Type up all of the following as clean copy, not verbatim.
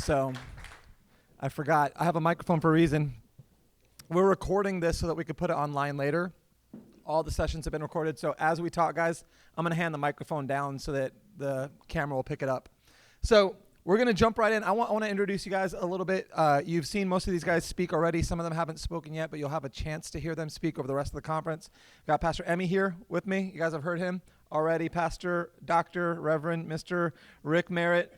So I forgot. I have a microphone for a reason. We're recording this so that we could put it online later. All the sessions have been recorded. So as we talk, guys, I'm going to hand the microphone down so that the camera will pick it up. So we're going to jump right in. I want to introduce you guys a little bit. You've seen most of these guys speak already. Some of them haven't spoken yet, but you'll have a chance to hear them speak over the rest of the conference. Got Pastor Emmy here with me. You guys have heard him already. Pastor, Dr., Reverend, Mr. Rick Merritt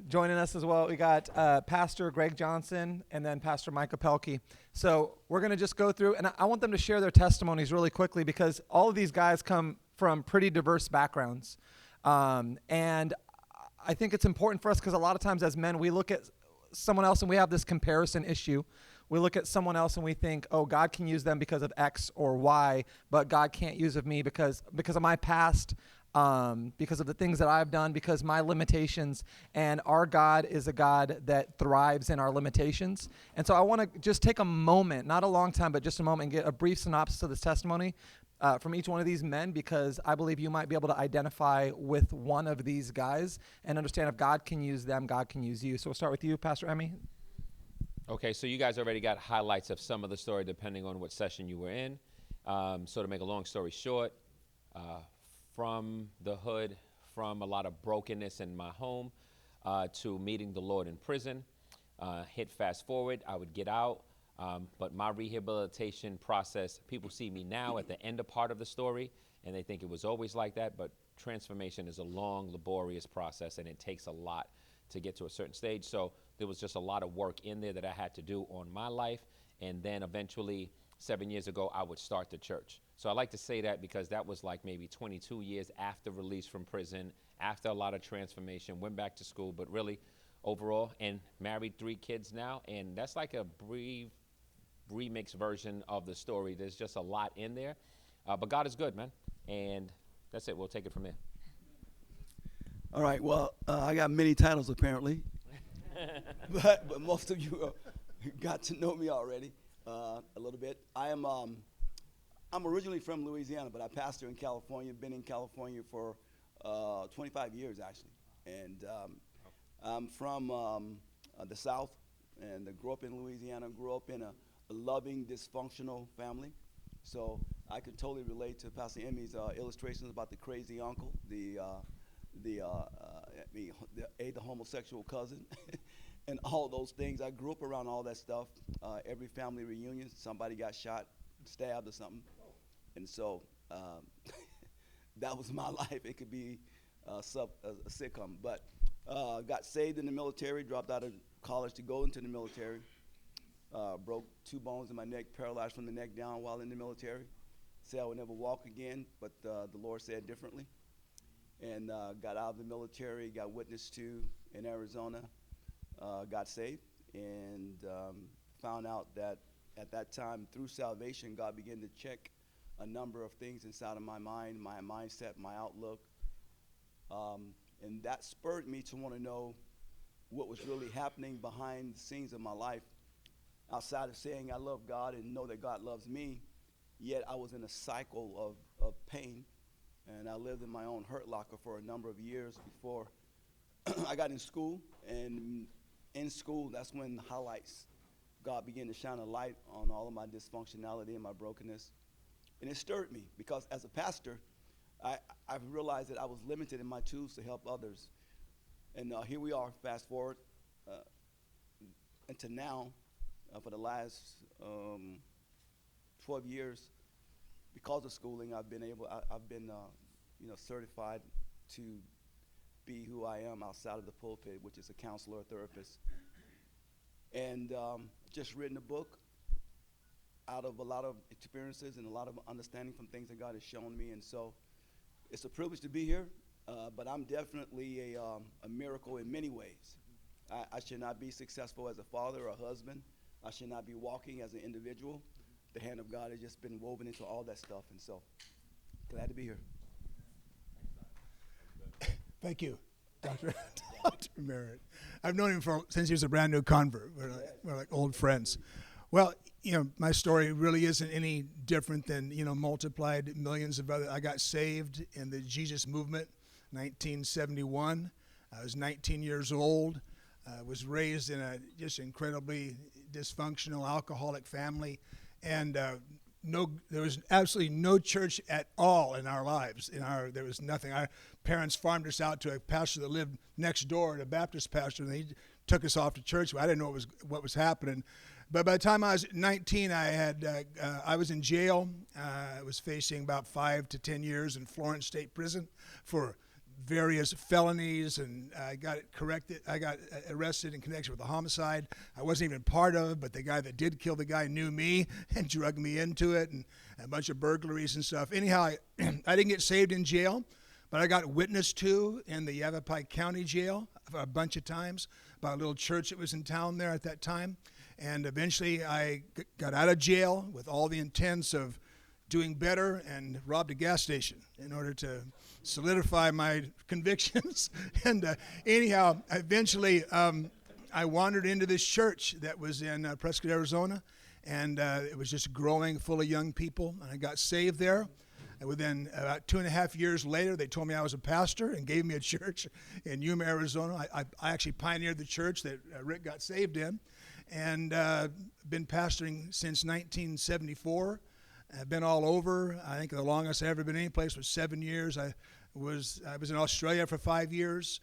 joining us as well. We got Pastor Greg Johnson and then Pastor Micah Pelkey. So we're going to just go through, and I want them to share their testimonies really quickly because all of these guys come from pretty diverse backgrounds. And I think it's important for us because a lot of times as men, we look at someone else and we have this comparison issue. We look at someone else and we think, oh, God can use them because of X or Y, but God can't use of me because of my past, because of the things that I've done, because my limitations. And our God is a God that thrives in our limitations. And so I want to just take a moment, not a long time, but just a moment and get a brief synopsis of this testimony from each one of these men, because I believe you might be able to identify with one of these guys and understand if God can use them, God can use you. So we'll start with you, Pastor Emmy. Okay, so you guys already got highlights of some of the story depending on what session you were in. So to make a long story short, from the hood, from a lot of brokenness in my home, to meeting the Lord in prison, hit fast forward, I would get out. But my rehabilitation process, people see me now at the end of part of the story, and they think it was always like that, but transformation is a long, laborious process, and it takes a lot to get to a certain stage. So there was just a lot of work in there that I had to do on my life, and then eventually, 7 years ago, I would start the church. So I like to say that because that was like maybe 22 years after release from prison, after a lot of transformation, went back to school, but really overall, and married 3 kids now, and that's like a brief remix version of the story. There's just a lot in there, but God is good, man, and that's it. We'll take it from there. All right, well, I got many titles apparently, but most of you got to know me already a little bit. I'm originally from Louisiana, but I pastor in California, been in California for 25 years actually, and I'm from the South, and grew up in Louisiana, grew up in a loving, dysfunctional family. So I could totally relate to Pastor Emmy's illustrations about the crazy uncle, the homosexual cousin, and all those things. I grew up around all that stuff. Every family reunion, somebody got shot, stabbed, or something. And so that was my life. It could be a sitcom. But got saved in the military, dropped out of college to go into the military. Broke 2 bones in my neck, paralyzed from the neck down while in the military. Said I would never walk again, but the Lord said differently. And got out of the military, got witnessed to in Arizona, got saved, and found out that at that time, through salvation, God began to check a number of things inside of my mind, my mindset, my outlook. And that spurred me to want to know what was really happening behind the scenes of my life. Outside of saying I love God and know that God loves me, yet I was in a cycle of pain, and I lived in my own hurt locker for a number of years before I got in school. And in school, that's when the highlights, God began to shine a light on all of my dysfunctionality and my brokenness. And it stirred me because as a pastor, I realized that I was limited in my tools to help others. And here we are, fast forward into now. For the last 12 years, because of schooling, I've been certified to be who I am outside of the pulpit, which is a counselor, a therapist, and just written a book out of a lot of experiences and a lot of understanding from things that God has shown me. And so, it's a privilege to be here, but I'm definitely a miracle in many ways. I should not be successful as a father or a husband. I should not be walking as an individual. The hand of God has just been woven into all that stuff, and so glad to be here. Thank you, Dr. Merritt. I've known him since he was a brand new convert. We're like old friends. Well, my story really isn't any different than, multiplied millions of other. I got saved in the Jesus movement, 1971. I was 19 years old. Was raised in a just incredibly dysfunctional alcoholic family, and there was absolutely no church at all in our lives. There was nothing. Our parents farmed us out to a pastor that lived next door, a Baptist pastor, and he took us off to church. I didn't know what was happening. But by the time I was 19, I was in jail. I was facing about 5 to 10 years in Florence State Prison for various felonies, and I got arrested in connection with a homicide I wasn't even part of, but the guy that did kill the guy knew me and drugged me into it, and a bunch of burglaries and stuff. Anyhow, I didn't get saved in jail, but I got witnessed to in the Yavapai County Jail a bunch of times by a little church that was in town there at that time. And eventually I got out of jail with all the intents of doing better and robbed a gas station in order to solidify my convictions. And anyhow, eventually I wandered into this church that was in Prescott, Arizona, and it was just growing, full of young people. And I got saved there. And within about 2.5 years later, they told me I was a pastor and gave me a church in Yuma, Arizona. I actually pioneered the church that Rick got saved in, and been pastoring since 1974. I've been all over. I think the longest I've ever been any place was 7 years. I was in Australia for 5 years.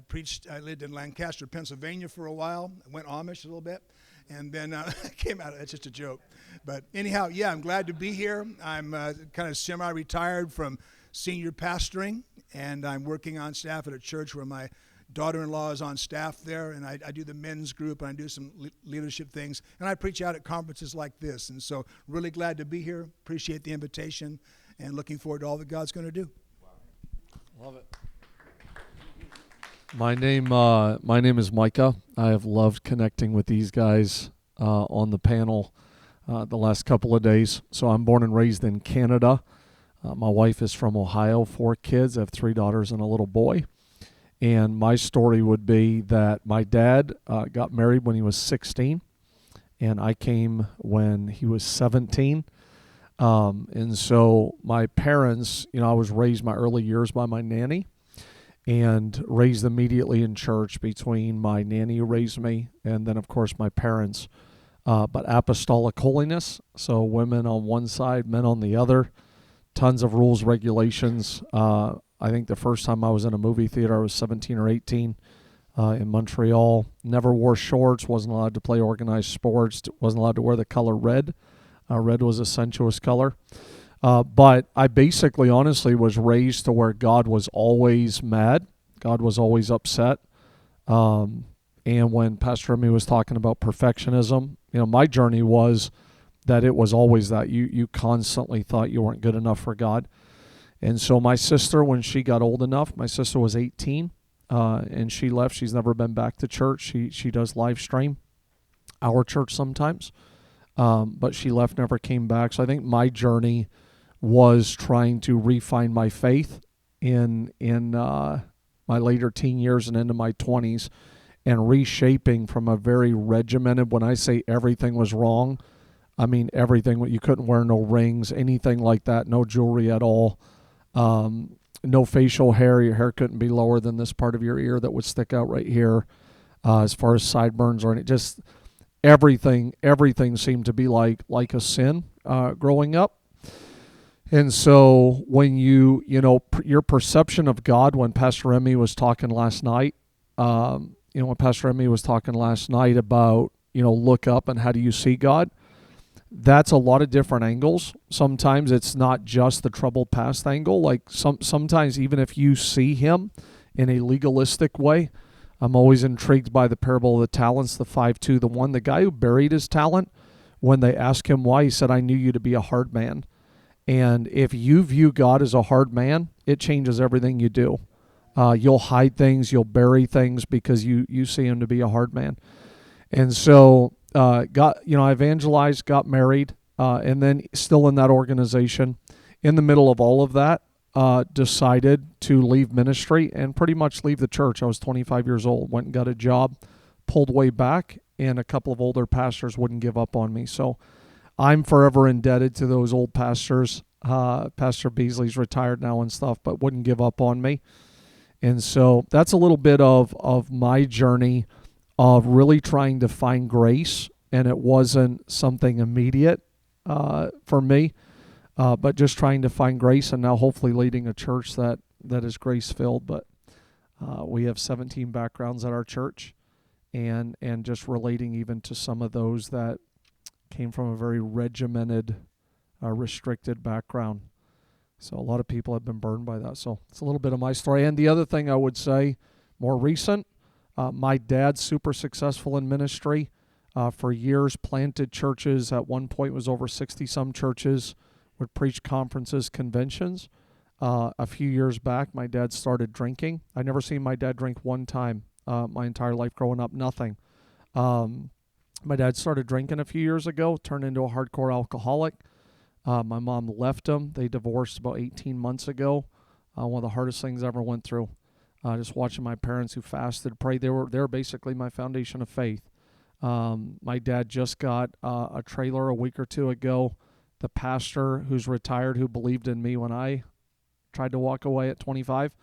Preached. I lived in Lancaster, Pennsylvania for a while. I went Amish a little bit, and then came out. That's just a joke. But anyhow, yeah, I'm glad to be here. I'm kind of semi-retired from senior pastoring, and I'm working on staff at a church where my daughter-in-law is on staff there, and I do the men's group, and I do some leadership things, and I preach out at conferences like this. And so really glad to be here. Appreciate the invitation, and looking forward to all that God's going to do. Love it. My name is Micah. I have loved connecting with these guys on the panel the last couple of days. So I'm born and raised in Canada. My wife is from Ohio, 4 kids. I have 3 daughters and a little boy. And my story would be that my dad got married when he was 16, and I came when he was 17. And so my parents, I was raised my early years by my nanny and raised immediately in church between my nanny who raised me and then, of course, my parents. But apostolic holiness, so women on one side, men on the other, tons of rules, regulations. I think the first time I was in a movie theater, I was 17 or 18 in Montreal. Never wore shorts, wasn't allowed to play organized sports, wasn't allowed to wear the color red. Red was a sensuous color. But I basically, honestly, was raised to where God was always mad. God was always upset. And when Pastor Remy was talking about perfectionism, my journey was that it was always that. You constantly thought you weren't good enough for God. And so my sister, when she got old enough, my sister was 18, and she left. She's never been back to church. She does live stream our church sometimes, but she left, never came back. So I think my journey was trying to refine my faith in my later teen years and into my 20s, and reshaping from a very regimented, when I say everything was wrong, I mean everything. You couldn't wear no rings, anything like that, no jewelry at all. No facial hair. Your hair couldn't be lower than this part of your ear that would stick out right here, as far as sideburns or anything. Just everything seemed to be like a sin growing up. And so when your perception of God, when Pastor Remy was talking last night, when Pastor Remy was talking last night about, look up and how do you see God? That's a lot of different angles. Sometimes it's not just the troubled past angle. Like sometimes even if you see him in a legalistic way, I'm always intrigued by the parable of the talents, the 5, 2, the 1. The guy who buried his talent, when they asked him why, he said, I knew you to be a hard man. And if you view God as a hard man, it changes everything you do. You'll hide things, you'll bury things because you see him to be a hard man. And so I evangelized, got married, and then still in that organization. In the middle of all of that, decided to leave ministry and pretty much leave the church. I was 25 years old, went and got a job, pulled way back, and a couple of older pastors wouldn't give up on me. So I'm forever indebted to those old pastors. Pastor Beasley's retired now and stuff, but wouldn't give up on me. And so that's a little bit of my journey of really trying to find grace, and it wasn't something immediate for me, but just trying to find grace, and now hopefully leading a church that is grace-filled. But we have 17 backgrounds at our church, and just relating even to some of those that came from a very regimented, restricted background. So a lot of people have been burned by that. So it's a little bit of my story. And the other thing I would say, more recent, my dad's super successful in ministry. For years, planted churches. At one point was over 60-some churches, would preach conferences, conventions. A few years back, my dad started drinking. I'd never seen my dad drink one time my entire life growing up, nothing. My dad started drinking a few years ago, turned into a hardcore alcoholic. My mom left him. They divorced about 18 months ago. One of the hardest things I ever went through. Just watching my parents who fasted, prayed. They were basically my foundation of faith. My dad just got a trailer a week or two ago. The pastor who's retired, who believed in me when I tried to walk away at 25,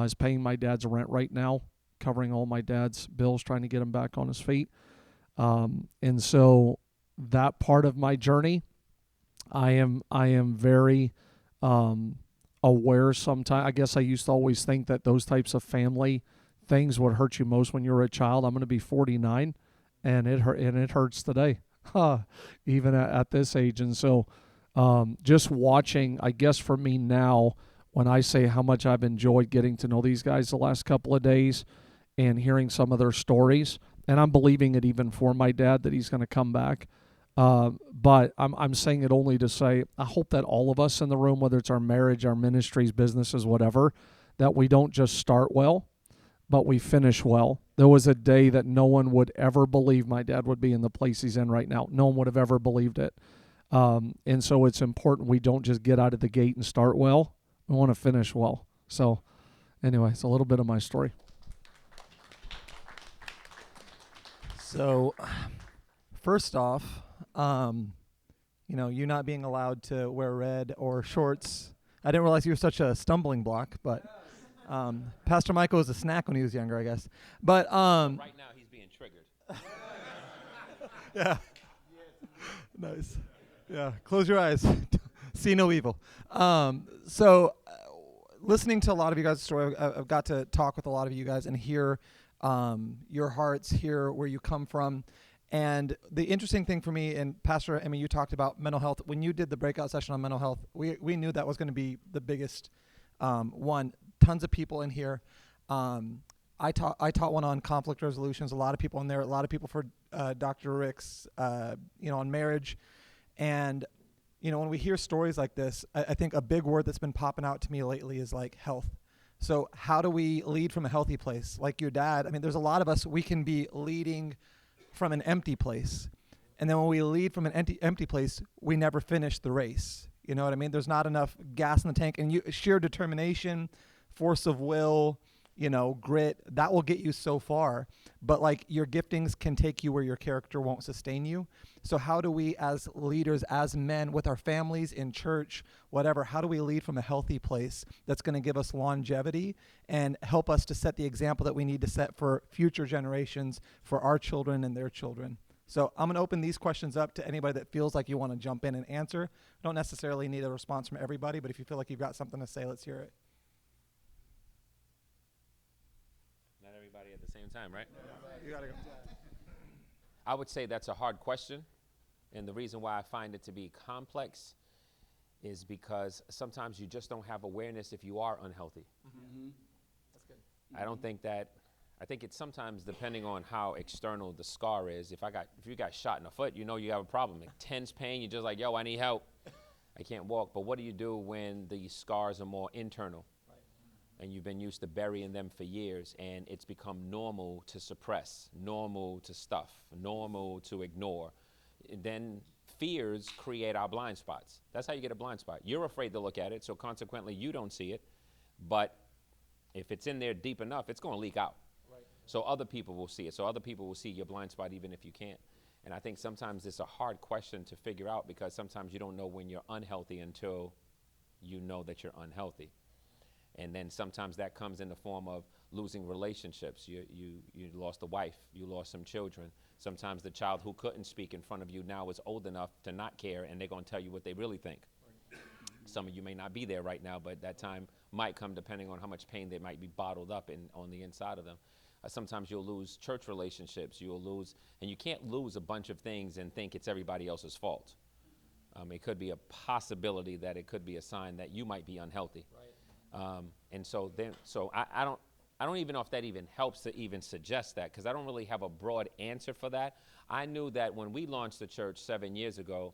is paying my dad's rent right now, covering all my dad's bills, trying to get him back on his feet. And so that part of my journey, I am very aware sometimes. I guess I used to always think that those types of family things would hurt you most when you were a child. I'm going to be 49, and it hurts today, even at this age. And so just watching, I guess for me now, when I say how much I've enjoyed getting to know these guys the last couple of days and hearing some of their stories, and I'm believing it even for my dad that he's going to come back. But I'm saying it only to say I hope that all of us in the room, whether it's our marriage, our ministries, businesses, whatever, that we don't just start well, but we finish well. There was a day that no one would ever believe my dad would be in the place he's in right now. No one would have ever believed it. And so it's important we don't just get out of the gate and start well. We want to finish well. So anyway, it's a little bit of my story. So, first off, you not being allowed to wear red or shorts. I didn't realize you were such a stumbling block, but Pastor Michael was a snack when he was younger, I guess. But right now he's being triggered. yeah, nice. Yeah, close your eyes, see no evil. Listening to a lot of you guys' story, I've got to talk with a lot of you guys and hear your hearts, hear where you come from. And the interesting thing for me, and Pastor, you talked about mental health. When you did the breakout session on mental health, we knew that was going to be the biggest one. Tons of people in here. I taught one on conflict resolutions. A lot of people in there. A lot of people for Dr. Rick's, on marriage. And, when we hear stories like this, I think a big word that's been popping out to me lately is like health. So how do we lead from a healthy place? Like your dad, there's a lot of us, we can be leading from an empty place. And then when we lead from an empty place, we never finish the race. You know what I mean? There's not enough gas in the tank. And sheer determination, force of will, grit, that will get you so far. But like your giftings can take you where your character won't sustain you. So how do we as leaders, as men, with our families, in church, whatever, how do we lead from a healthy place that's going to give us longevity and help us to set the example that we need to set for future generations, for our children and their children? So I'm going to open these questions up to anybody that feels like you want to jump in and answer. Don't necessarily need a response from everybody, but if you feel like you've got something to say, let's hear it. Not everybody at the same time, right? You got to go. I would say that's a hard question. And the reason why I find it to be complex is because sometimes you just don't have awareness if you are unhealthy. Mm-hmm. That's good. I think it's sometimes depending on how external the scar is. If you got shot in the foot, you have a problem. Intense pain, you're just like, yo, I need help. I can't walk. But what do you do when the scars are more internal? Right. And you've been used to burying them for years, and it's become normal to suppress, normal to stuff, normal to ignore. And then fears create our blind spots. That's how you get a blind spot. You're afraid to look at it, so consequently you don't see it. But if it's in there deep enough, it's going to leak out. Right. So other people will see it. So other people will see your blind spot even if you can't. And I think sometimes it's a hard question to figure out because sometimes you don't know when you're unhealthy until you know that you're unhealthy. And then sometimes that comes in the form of losing relationships. You lost a wife, you lost some children. Sometimes the child who couldn't speak in front of you now is old enough to not care, and they're going to tell you what they really think. Some of you may not be there right now, but that time might come depending on how much pain they might be bottled up on the inside of them. Sometimes you'll lose church relationships. You'll lose, and you can't lose a bunch of things and think it's everybody else's fault. It could be a possibility that it could be a sign that you might be unhealthy. Right. And so I don't even know if that even helps to even suggest that, because I don't really have a broad answer for that. I knew that when we launched the church 7 years ago,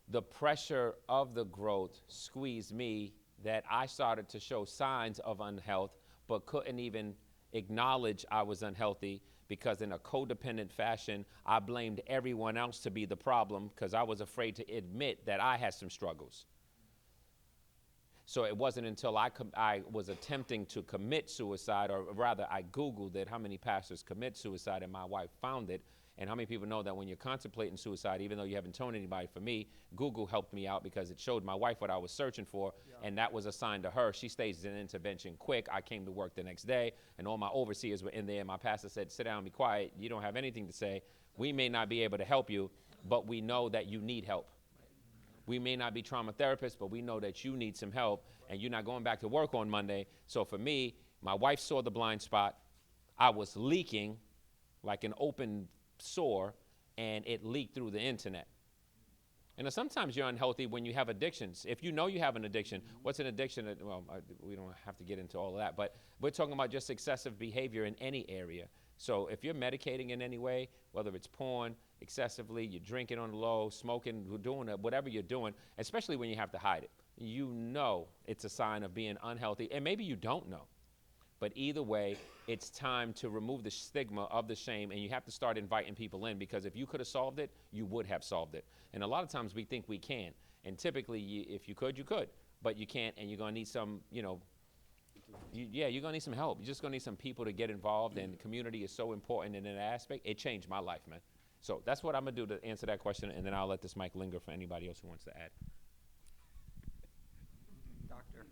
the pressure of the growth squeezed me that I started to show signs of unhealth, but couldn't even acknowledge I was unhealthy, because in a codependent fashion, I blamed everyone else to be the problem because I was afraid to admit that I had some struggles. So it wasn't until I was attempting to commit suicide, or rather I Googled it, how many pastors commit suicide, and my wife found it. And how many people know that when you're contemplating suicide, even though you haven't told anybody, for me, Google helped me out because it showed my wife what I was searching for, and that was a sign to her. She staged an intervention quick. I came to work the next day, and all my overseers were in there, and my pastor said, sit down, be quiet. You don't have anything to say. We may not be able to help you, but we know that you need help. We may not be trauma therapists, but we know that you need some help, and you're not going back to work on Monday. So for me, my wife saw the blind spot. I was leaking like an open sore, and it leaked through the internet. And sometimes you're unhealthy when you have addictions. If you know you have an addiction, what's an addiction? Well, we don't have to get into all of that, but we're talking about just excessive behavior in any area. So if you're medicating in any way, whether it's porn, excessively, you're drinking on the low, smoking, doing it, whatever you're doing, especially when you have to hide it, you know it's a sign of being unhealthy, and maybe you don't know. But either way, it's time to remove the stigma of the shame, and you have to start inviting people in, because if you could have solved it, you would have solved it. And a lot of times we think we can, and typically if you could, but you can't, and you're going to need some, you're going to need some help. You're just going to need some people to get involved, and community is so important in that aspect. It changed my life, man. So that's what I'm going to do to answer that question, and then I'll let this mic linger for anybody else who wants to add. Doctor,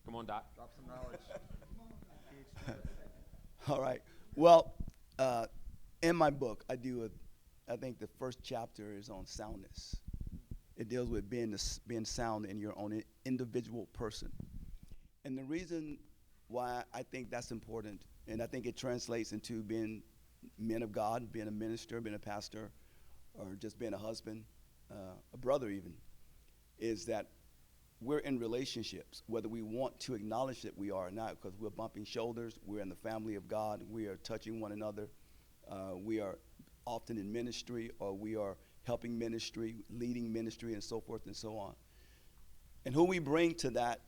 Come on, Doc. drop some knowledge. All right. Well, in my book, I think the first chapter is on soundness. It deals with being sound in your own individual person. And the reason why I think that's important, and I think it translates into being men of God, being a minister, being a pastor, or just being a husband, a brother even, is that we're in relationships, whether we want to acknowledge that we are or not, because we're bumping shoulders, we're in the family of God, we are touching one another, we are often in ministry, or we are helping ministry, leading ministry, and so forth and so on. And who we bring to that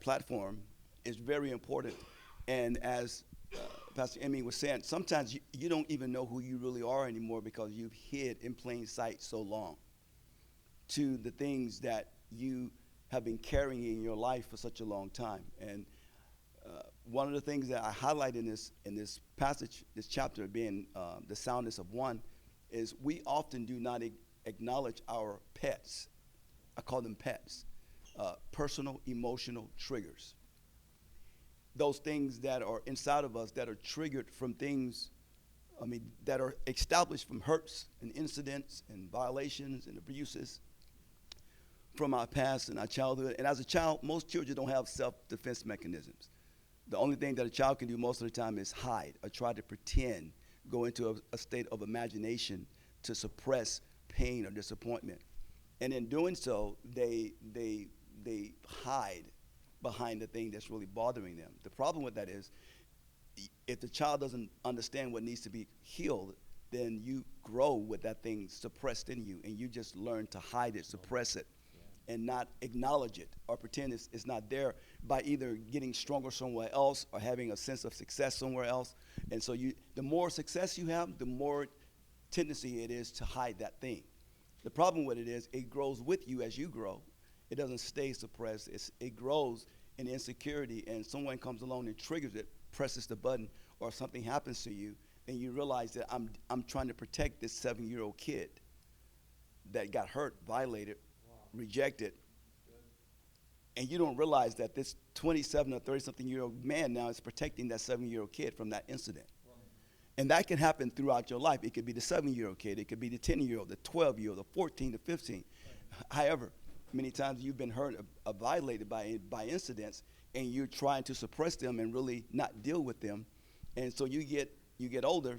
platform is very important. And as Pastor Emmy was saying, sometimes you don't even know who you really are anymore, because you've hid in plain sight so long to the things that you have been carrying in your life for such a long time. And one of the things that I highlight in this passage, this chapter, being the soundness of one, is we often do not acknowledge our pets. I call them pets, personal emotional triggers. Those things that are inside of us that are triggered from things, that are established from hurts and incidents and violations and abuses from our past and our childhood. And as a child, most children don't have self-defense mechanisms. The only thing that a child can do most of the time is hide or try to pretend, go into a state of imagination to suppress pain or disappointment. And in doing so, they hide behind the thing that's really bothering them. The problem with that is, if the child doesn't understand what needs to be healed, then you grow with that thing suppressed in you, and you just learn to hide it, suppress it, and not acknowledge it or pretend it's not there, by either getting stronger somewhere else or having a sense of success somewhere else. And so the more success you have, the more tendency it is to hide that thing. The problem with it is it grows with you as you grow. It doesn't stay suppressed. It grows in insecurity, and someone comes along and triggers it, presses the button, or something happens to you, and you realize that I'm trying to protect this 7-year-old kid that got hurt, violated, rejected, And you don't realize that this 27 or 30-something-year-old man now is protecting that 7-year-old kid from that incident. And that can happen throughout your life. It could be the 7-year-old kid. It could be the 10-year-old, the 12-year-old, the 14, the 15. However, many times you've been hurt or violated by incidents, and you're trying to suppress them and really not deal with them. And so you get older,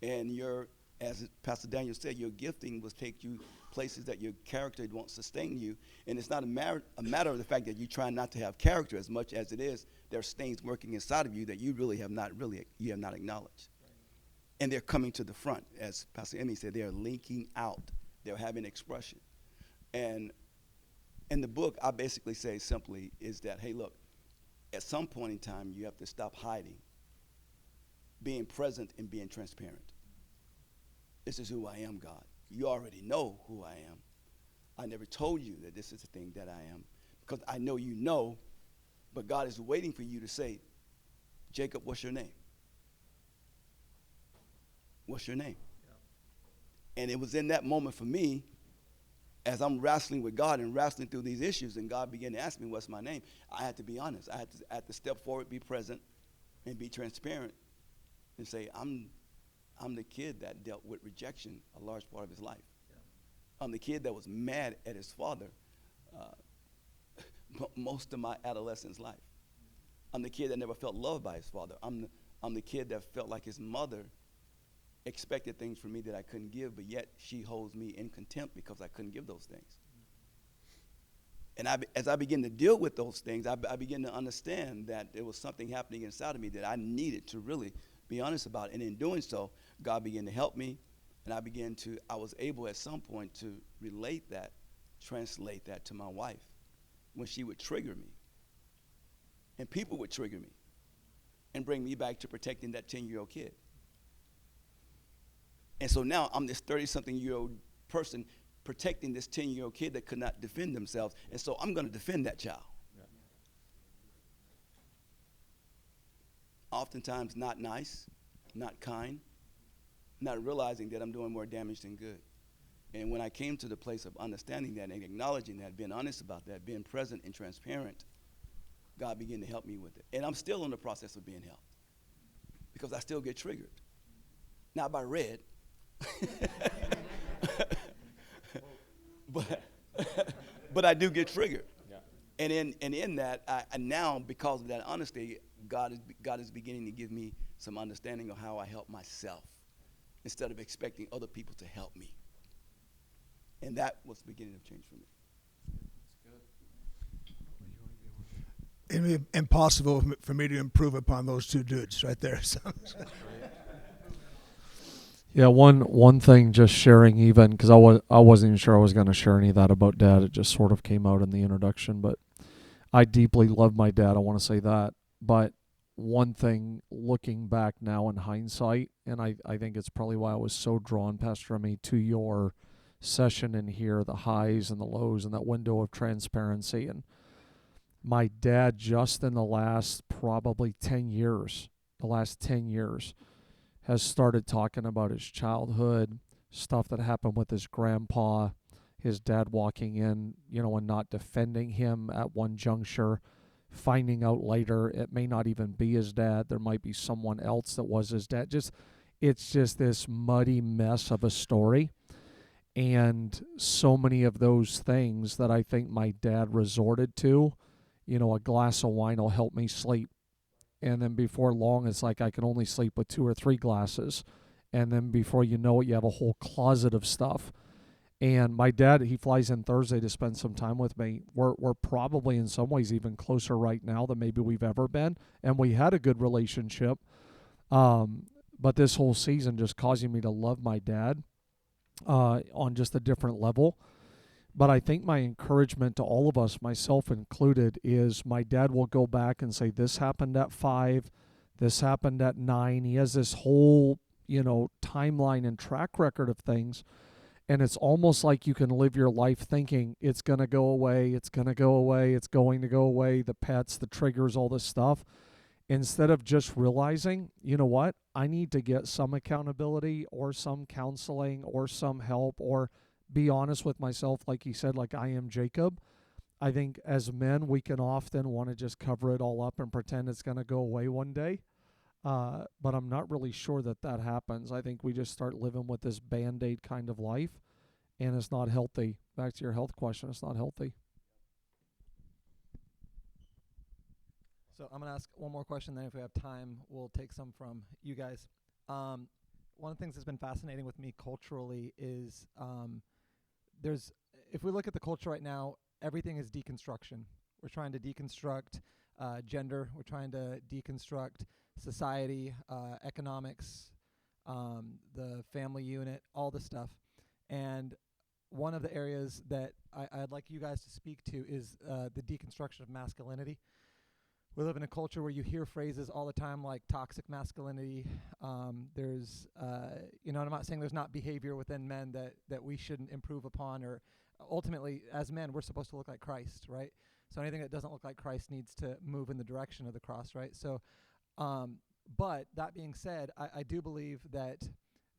and as Pastor Daniel said, your gifting will take you places that your character won't sustain you. And it's not a matter of the fact that you're trying not to have character as much as it is there's things working inside of you that you have not acknowledged. And they're coming to the front. As Pastor Emmy said, they're linking out. They're having expression. And in the book, I basically say simply is that, hey, look, at some point in time, you have to stop hiding, being present and being transparent. This is who I am, God. You already know who I am. I never told you that this is the thing that I am, because I know you know, but God is waiting for you to say, Jacob, what's your name? What's your name? Yeah. And it was in that moment for me, as I'm wrestling with God and wrestling through these issues, and God began to ask me, what's my name? I had to be honest. I had to step forward, be present, and be transparent, and say, I'm the kid that dealt with rejection a large part of his life. Yeah. I'm the kid that was mad at his father most of my adolescence life. I'm the kid that never felt loved by his father. I'm the kid that felt like his mother expected things from me that I couldn't give, but yet she holds me in contempt because I couldn't give those things. And as I begin to deal with those things, I begin to understand that there was something happening inside of me that I needed to really be honest about. And in doing so, God began to help me, and I was able at some point to translate that to my wife when she would trigger me. And people would trigger me and bring me back to protecting that 10-year-old kid. And so now I'm this 30-something-year-old person protecting this 10-year-old kid that could not defend themselves. And so I'm going to defend that child. Yeah. Oftentimes not nice, not kind, not realizing that I'm doing more damage than good. And when I came to the place of understanding that and acknowledging that, being honest about that, being present and transparent, God began to help me with it. And I'm still in the process of being helped because I still get triggered. Not by red, but I do get triggered. Yeah. And in that, I now, because of that honesty, God is beginning to give me some understanding of how I help myself instead of expecting other people to help me. And that was the beginning of change for me. It'd be impossible for me to improve upon those two dudes right there. So. Yeah, one thing, just sharing, even because I wasn't even sure I was going to share any of that about Dad. It just sort of came out in the introduction. But I deeply love my dad. I want to say that. But one thing, looking back now in hindsight, and I think it's probably why I was so drawn, Pastor Remy, to your session in here, the highs and the lows and that window of transparency. And my dad, just in the last probably 10 years, has started talking about his childhood, stuff that happened with his grandpa, his dad walking in, and not defending him at one juncture, finding out later it may not even be his dad. There might be someone else that was his dad. It's just this muddy mess of a story. And so many of those things that I think my dad resorted to, a glass of wine will help me sleep. And then before long, it's like I can only sleep with 2 or 3 glasses. And then before you know it, you have a whole closet of stuff. And my dad, he flies in Thursday to spend some time with me. We're probably in some ways even closer right now than maybe we've ever been. And we had a good relationship. But this whole season just causing me to love my dad on just a different level. But I think my encouragement to all of us, myself included, is my dad will go back and say, this happened at 5, this happened at 9. He has this whole, timeline and track record of things. And it's almost like you can live your life thinking it's going to go away, it's going to go away, it's going to go away, the pets, the triggers, all this stuff. Instead of just realizing, you know what, I need to get some accountability or some counseling or some help or be honest with myself, like he said, like I am Jacob. I think as men, we can often want to just cover it all up and pretend it's going to go away one day. But I'm not really sure that happens. I think we just start living with this Band-Aid kind of life, and it's not healthy. Back to your health question, it's not healthy. So I'm going to ask one more question, then if we have time, we'll take some from you guys. One of the things that's been fascinating with me culturally is if we look at the culture right now, everything is deconstruction. We're trying to deconstruct gender. We're trying to deconstruct society, economics, the family unit, all the stuff. And one of the areas that I'd like you guys to speak to is the deconstruction of masculinity. We live in a culture where you hear phrases all the time like toxic masculinity. There's, and I'm not saying there's not behavior within men that we shouldn't improve upon, or ultimately, as men, we're supposed to look like Christ, right? So anything that doesn't look like Christ needs to move in the direction of the cross, right? So, but that being said, I do believe that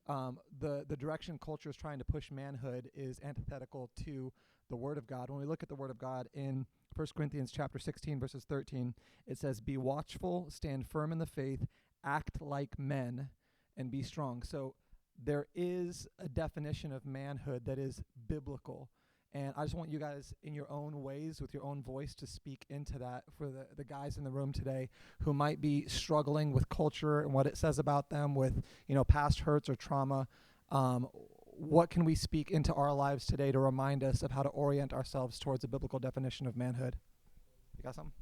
the direction culture is trying to push manhood is antithetical to the Word of God. When we look at the Word of God in 1 Corinthians chapter 16, verses 13, it says, "Be watchful, stand firm in the faith, act like men, and be strong." So there is a definition of manhood that is biblical. And I just want you guys, in your own ways, with your own voice, to speak into that for the guys in the room today who might be struggling with culture and what it says about them, with past hurts or trauma. What can we speak into our lives today to remind us of how to orient ourselves towards a biblical definition of manhood? You got something?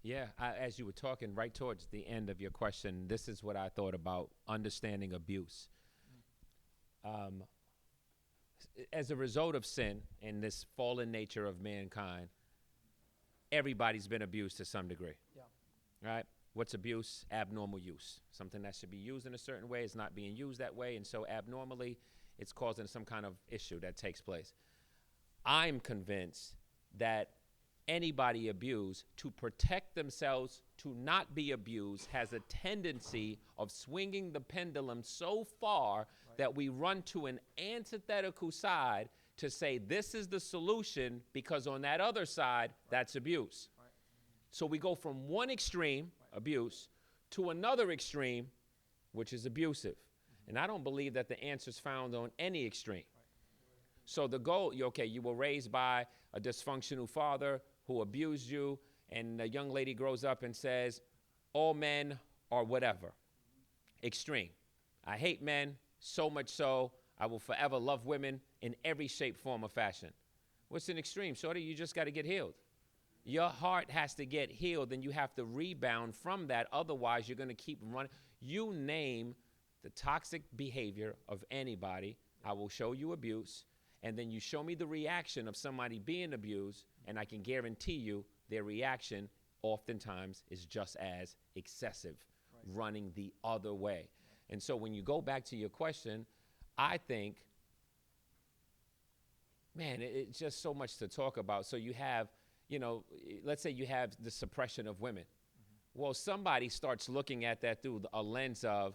Yeah. As you were talking right towards the end of your question, this is what I thought about understanding abuse. As a result of sin and this fallen nature of mankind, everybody's been abused to some degree. Yeah. Right? What's abuse? Abnormal use. Something that should be used in a certain way is not being used that way, and so abnormally, it's causing some kind of issue that takes place. I'm convinced that anybody abused, to protect themselves to not be abused, has a tendency of swinging the pendulum so far that we run to an antithetical side to say this is the solution, because on that other side, that's abuse. So we go from one extreme, abuse, to another extreme, which is abusive. And I don't believe that the answer's found on any extreme. So the goal, you were raised by a dysfunctional father who abused you, and a young lady grows up and says, all men are whatever. Extreme. I hate men, so much so I will forever love women in every shape, form, or fashion. What's an extreme? Shorty, you just got to get healed. Your heart has to get healed, and you have to rebound from that. Otherwise, you're going to keep running. You name the toxic behavior of anybody, I will show you abuse, and then you show me the reaction of somebody being abused, and I can guarantee you their reaction oftentimes is just as excessive, running the other way. And so when you go back to your question, I think, man, it's just so much to talk about. So you have, let's say you have the suppression of women. Mm-hmm. Well, somebody starts looking at that through a lens of,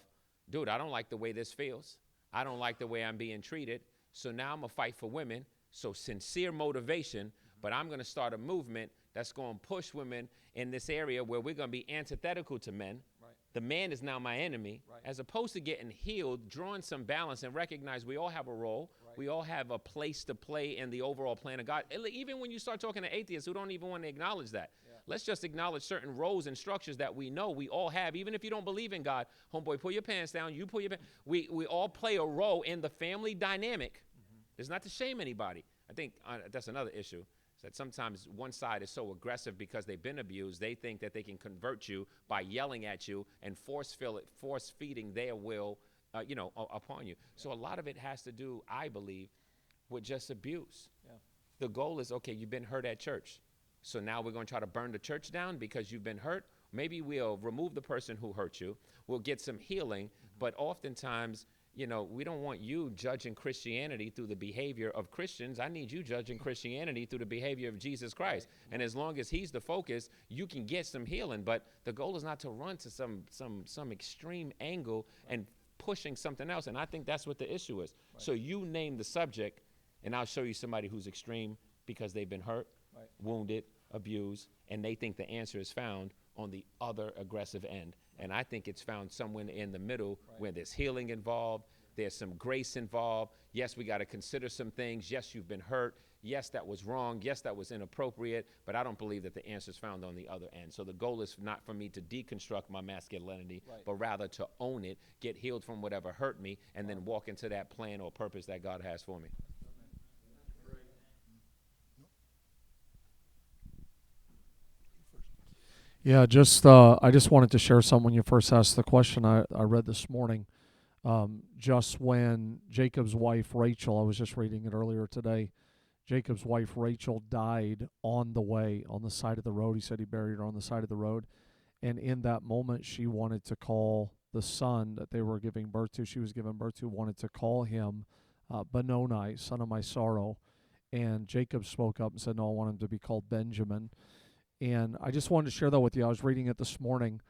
dude, I don't like the way this feels. I don't like the way I'm being treated. So now I'm going to fight for women. So sincere motivation, but I'm going to start a movement that's going to push women in this area where we're going to be antithetical to men. Right. The man is now my enemy, as opposed to getting healed, drawing some balance, and recognize we all have a role. Right. We all have a place to play in the overall plan of God. Even when you start talking to atheists who don't even want to acknowledge that. Yeah. Let's just acknowledge certain roles and structures that we know we all have. Even if you don't believe in God, homeboy, pull your pants down, you pull your pants. We all play a role in the family dynamic. It's not to shame anybody. I think that's another issue, is that sometimes one side is so aggressive because they've been abused, they think that they can convert you by yelling at you and force feeding their will, upon you. So a lot of it has to do, I believe, with just abuse. Yeah. The goal is, okay, you've been hurt at church. So now we're going to try to burn the church down because you've been hurt. Maybe we'll remove the person who hurt you. We'll get some healing, but oftentimes, we don't want you judging Christianity through the behavior of Christians. I need you judging Christianity through the behavior of Jesus Christ. And as long as he's the focus, you can get some healing. But the goal is not to run to some extreme angle and pushing something else. And I think that's what the issue is. Right. So you name the subject, and I'll show you somebody who's extreme because they've been hurt, wounded, abused, and they think the answer is found on the other aggressive end. And I think it's found somewhere in the middle where there's healing involved, there's some grace involved. Yes, we got to consider some things. Yes, you've been hurt. Yes, that was wrong. Yes, that was inappropriate. But I don't believe that the answer is found on the other end. So the goal is not for me to deconstruct my masculinity, but rather to own it, get healed from whatever hurt me, and then walk into that plan or purpose that God has for me. Yeah, I just wanted to share something when you first asked the question. I read this morning, just when Jacob's wife Rachel, I was just reading it earlier today, Jacob's wife Rachel died on the side of the road. He said he buried her on the side of the road. And in that moment, she wanted to call the son that they were giving birth to, she was giving birth to, wanted to call him Benoni, son of my sorrow. And Jacob spoke up and said, no, I want him to be called Benjamin. And I just wanted to share that with you. I was reading it this morning,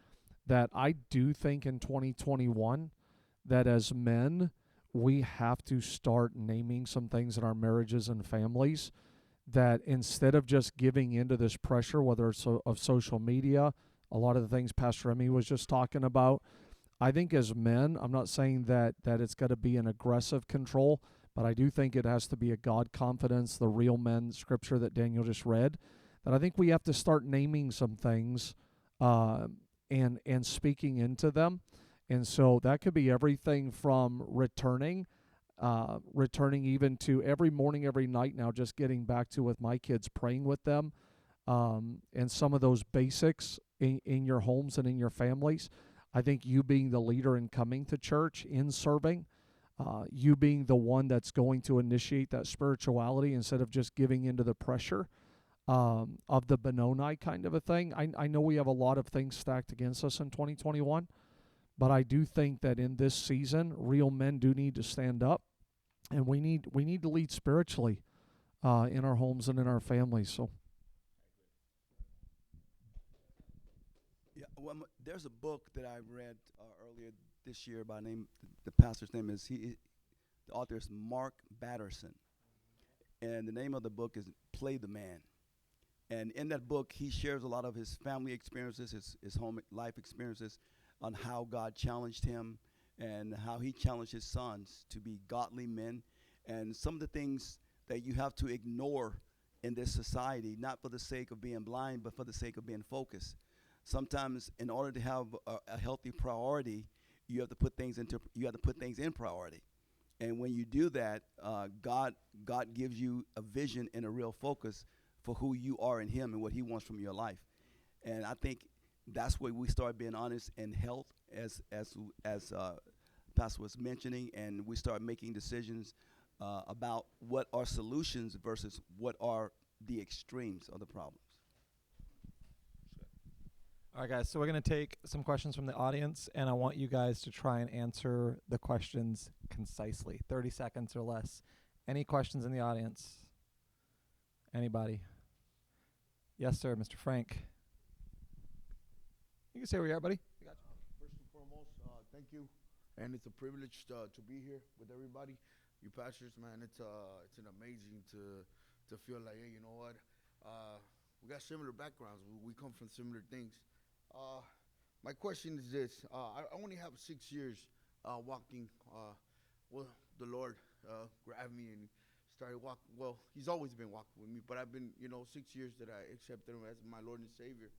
that I do think in 2021 that as men, we have to start naming some things in our marriages and families, that instead of just giving into this pressure, whether it's of social media, a lot of the things Pastor Emmy was just talking about, I think as men, I'm not saying that it's got to be an aggressive control, but I do think it has to be a God confidence, the real men scripture that Daniel just read, that I think we have to start naming some things and speaking into them. And so that could be everything from returning even to every morning, every night now, just getting back to with my kids, praying with them, and some of those basics in your homes and in your families. I think you being the leader in coming to church, in serving, you being the one that's going to initiate that spirituality instead of just giving into the pressure of the Benoni kind of a thing. I know we have a lot of things stacked against us in 2021, but I do think that in this season, real men do need to stand up, and we need to lead spiritually in our homes and in our families. So, Yeah, well, there's a book that I read earlier this year by name. The pastor's name is the author is Mark Batterson, and the name of the book is Play the Man. And in that book, he shares a lot of his family experiences, his home life experiences, on how God challenged him and how he challenged his sons to be godly men, and some of the things that you have to ignore in this society, not for the sake of being blind, but for the sake of being focused. Sometimes, in order to have a healthy priority, you have to put things in priority. And when you do that, God gives you a vision and a real focus for who you are in Him and what He wants from your life. And I think that's where we start being honest in health, as Pastor was mentioning, and we start making decisions about what are solutions versus what are the extremes of the problems. All right, guys, so we're going to take some questions from the audience, and I want you guys to try and answer the questions concisely, 30 seconds or less. Any questions in the audience? Anybody? Yes, sir, Mr. Frank. You can say where you are, buddy. I got you. First and foremost, thank you, and it's a privilege to be here with everybody. You pastors, man, it's an amazing to feel like, hey, you know what? We got similar backgrounds. We come from similar things. My question is this: I only have 6 years walking. Well, the Lord grabbed me and started walking. Well, He's always been walking with me, but I've been, 6 years that I accepted Him as my Lord and Savior.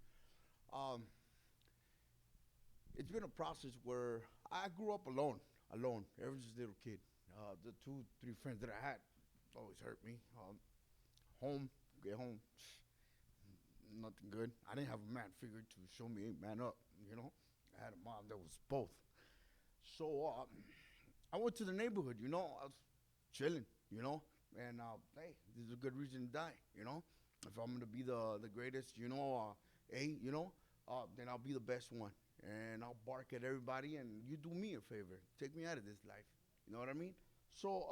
It's been a process where I grew up alone, ever since a little kid. The 2-3 friends that I had always hurt me. Get home, nothing good. I didn't have a man figure to show me, hey, man up, I had a mom that was both. So I went to the neighborhood, I was chilling, and hey, this is a good reason to die, If I'm gonna be the greatest, then I'll be the best one. And I'll bark at everybody, and you do me a favor. Take me out of this life. You know what I mean? So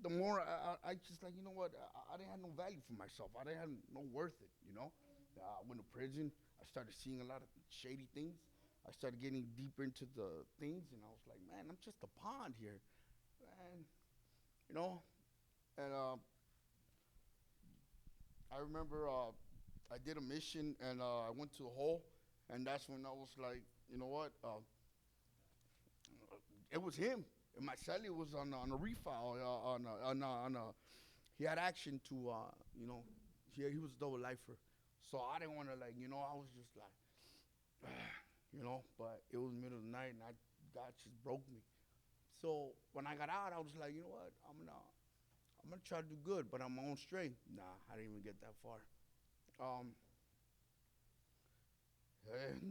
the more I just like, you know what? I didn't have no value for myself. I didn't have no worth it, I went to prison. I started seeing a lot of shady things. I started getting deeper into the things, and I was like, man, I'm just a pawn here. And, I remember I did a mission, and I went to a hole, and that's when I was like, you know what? It was him. And my celly was on a refile, he had action to, he was a double lifer. So I didn't want to, like, I was just like, but it was middle of the night, and God just broke me. So when I got out, I was like, you know what? I'm gonna try to do good, but I'm my own strength. Nah, I didn't even get that far.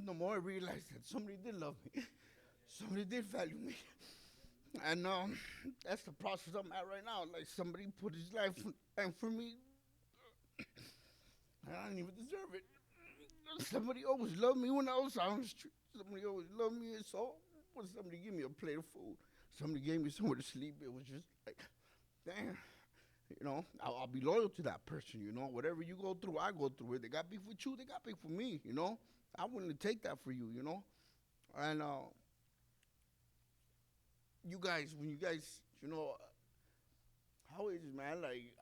The more I realized that somebody did love me, somebody did value me, and that's the process I'm at right now. Like, somebody put his life and for me, and I didn't even deserve it. Somebody always loved me when I was on the street. Somebody always loved me, and so when somebody gave me a plate of food, somebody gave me somewhere to sleep, it was just like, damn. I'll be loyal to that person, Whatever you go through, I go through it. They got beef with you, they got beef with me, I'm willing to take that for you, And you guys, when you guys, how is it, man? Like,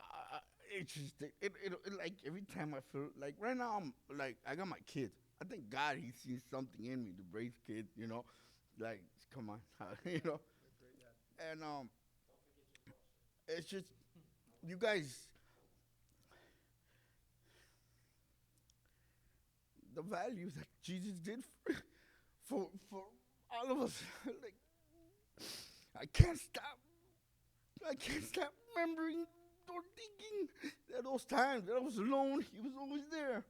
it's just, like, every time I feel, like, right now, I'm, like, I got my kids. I thank God he sees something in me to raise kids, Like, come on, And, it's just, you guys, the value that Jesus did for all of us, like, I can't stop remembering or thinking that those times that I was alone, he was always there.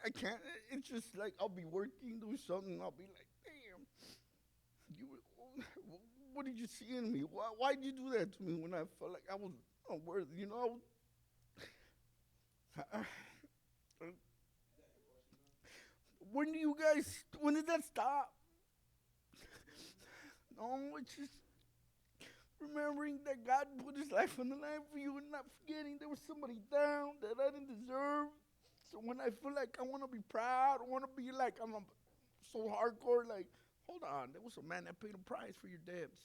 I can't, it's just like, I'll be working, doing something, I'll be like, damn, what did you see in me? Why did you do that to me when I felt like I was unworthy? When did that stop? No, it's just remembering that God put his life on the line for you and not forgetting there was somebody down that I didn't deserve. So when I feel like I want to be proud, I want to be like, I'm so hardcore, like, hold on, there was a man that paid a price for your debts.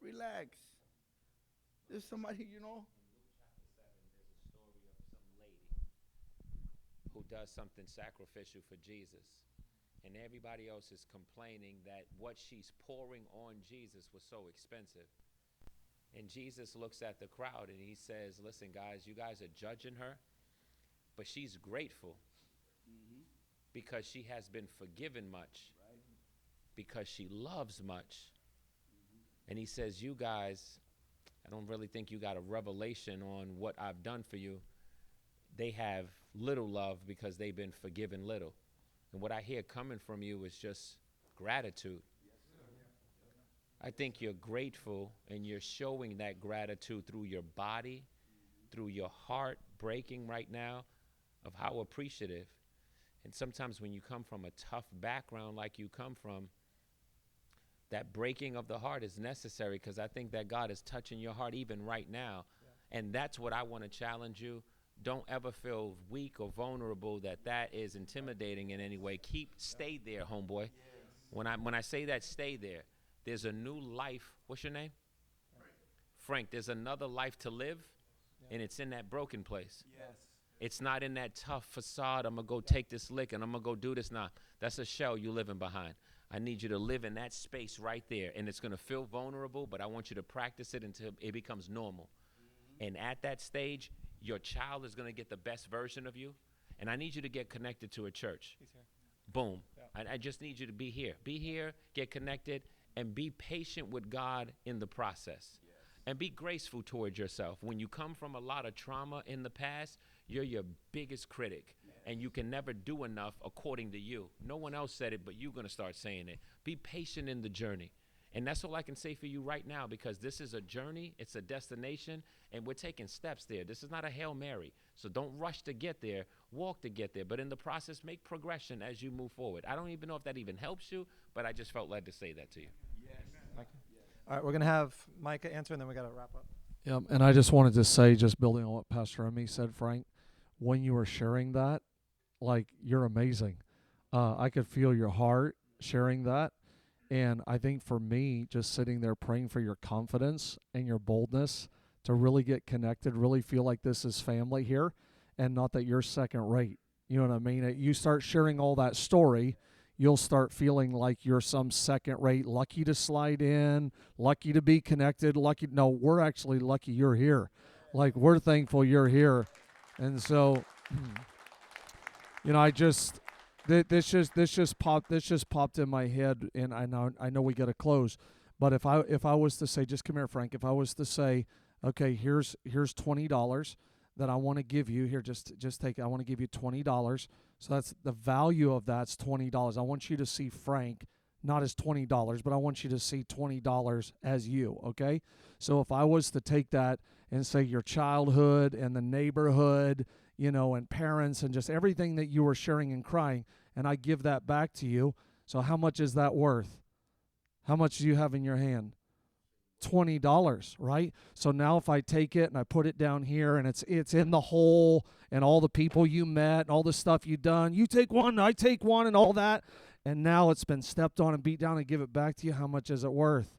Relax. There's somebody, In Luke chapter 7, there's a story of some lady who does something sacrificial for Jesus. And everybody else is complaining that what she's pouring on Jesus was so expensive. And Jesus looks at the crowd and he says, listen, guys, you guys are judging her, but she's grateful because she has been forgiven much, because she loves much. And he says, you guys, I don't really think you got a revelation on what I've done for you. They have little love because they've been forgiven little. And what I hear coming from you is just gratitude. I think you're grateful, and you're showing that gratitude through your body, through your heart breaking right now of how appreciative. And sometimes when you come from a tough background like you come from, that breaking of the heart is necessary, because I think that God is touching your heart even right now. Yeah. And that's what I want to challenge you. Don't ever feel weak or vulnerable that is intimidating in any way. Stay there, homeboy. Yes. When I say that, stay there. There's a new life. What's your name? Frank. There's another life to live, and it's in that broken place. Yes. It's not in that tough facade. I'm going to go take this lick, and I'm going to go do this now. That's a shell you're living behind. I need you to live in that space right there, and it's going to feel vulnerable, but I want you to practice it until it becomes normal. And at that stage, your child is going to get the best version of you, and I need you to get connected to a church. He's here. Boom. Yeah. I just need you to be here. Be here, get connected, and be patient with God in the process. Yes. And be graceful towards yourself. When you come from a lot of trauma in the past, you're your biggest critic. Yes. And you can never do enough according to you. No one else said it, but you're going to start saying it. Be patient in the journey. And that's all I can say for you right now, because this is a journey, it's a destination, and we're taking steps there. This is not a Hail Mary. So don't rush to get there, walk to get there. But in the process, make progression as you move forward. I don't even know if that even helps you, but I just felt led to say that to you. Yes. Micah. All right, we're going to have Micah answer, and then we got to wrap up. Yeah, and I just wanted to say, just building on what Pastor Emmy said, Frank, when you were sharing that, like, you're amazing. I could feel your heart sharing that. And I think for me, just sitting there praying for your confidence and your boldness to really get connected, really feel like this is family here, and not that you're second rate. You know what I mean? You start sharing all that story, you'll start feeling like you're some second rate, lucky to slide in, lucky to be connected, lucky. No, we're actually lucky you're here. Like, we're thankful you're here. And so, you know, this just popped in my head, and I know we got to close, but if I was to say, just come here, Frank, if I was to say, okay, here's $20 that I want to give you here, just take it. I want to give you $20. So that's the value of that's $20. I want you to see Frank not as $20, but I want you to see $20 as you, okay? So if I was to take that and say your childhood and the neighborhood, you know, and parents and just everything that you were sharing and crying, and I give that back to you, so how much is that worth? How much do you have in your hand? $20, right? So now if I take it and I put it down here and it's in the hole and all the people you met and all the stuff you've done, you take one, I take one and all that, and now it's been stepped on and beat down and give it back to you, how much is it worth?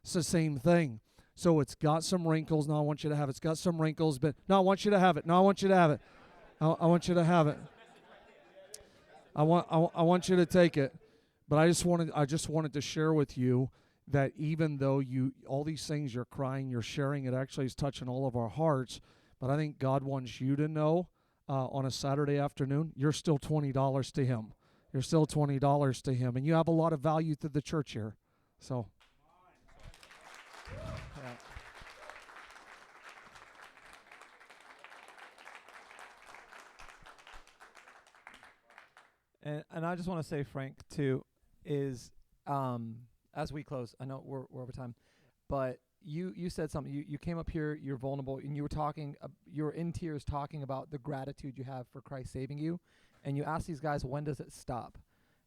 It's the same thing. So it's got some wrinkles. No, I want you to have it. It's got some wrinkles, but no, I want you to have it. No, I want you to have it. I want you to have it. I want you to take it. But I just wanted to share with you that even though all these things you're crying, you're sharing, it actually is touching all of our hearts. But I think God wants you to know on a Saturday afternoon, you're still $20 to Him. You're still $20 to Him, and you have a lot of value to the church here. So. Yeah. And I just want to say, Frank, too, is as we close, I know we're over time, but you said something. You came up here, you're vulnerable, and you were talking, you were in tears talking about the gratitude you have for Christ saving you, and you asked these guys, when does it stop?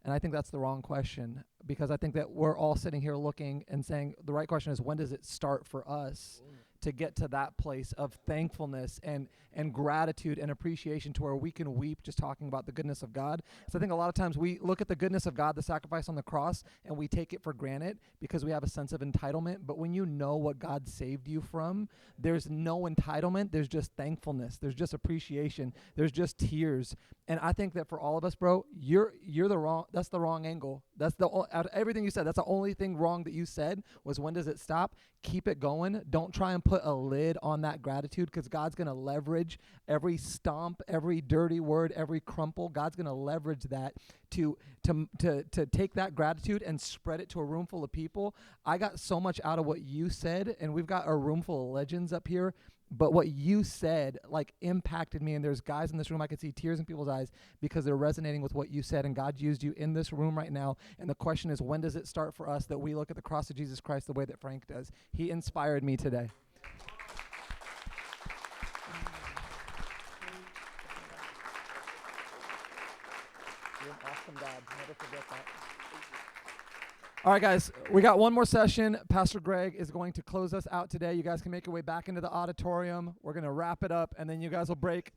And I think that's the wrong question, because I think that we're all sitting here looking and saying the right question is, when does it start for us to get to that place of thankfulness and gratitude and appreciation to where we can weep just talking about the goodness of God? So I think a lot of times we look at the goodness of God, the sacrifice on the cross, and we take it for granted because we have a sense of entitlement. But when you know what God saved you from, there's no entitlement. There's just thankfulness. There's just appreciation. There's just tears. And I think that for all of us, bro, that's the wrong angle. That's out of everything you said, that's the only thing wrong that you said was, when does it stop? Keep it going. Don't try and put a lid on that gratitude, because God's going to leverage every stomp, every dirty word, every crumple. God's going to leverage that to take that gratitude and spread it to a room full of people. I got so much out of what you said, and we've got a room full of legends up here. But what you said, like, impacted me, and there's guys in this room, I could see tears in people's eyes because they're resonating with what you said, and God used you in this room right now. And the question is, when does it start for us that we look at the cross of Jesus Christ the way that Frank does? He inspired me today. You're an awesome God. Never forget that. All right, guys, we got one more session. Pastor Greg is going to close us out today. You guys can make your way back into the auditorium. We're going to wrap it up, and then you guys will break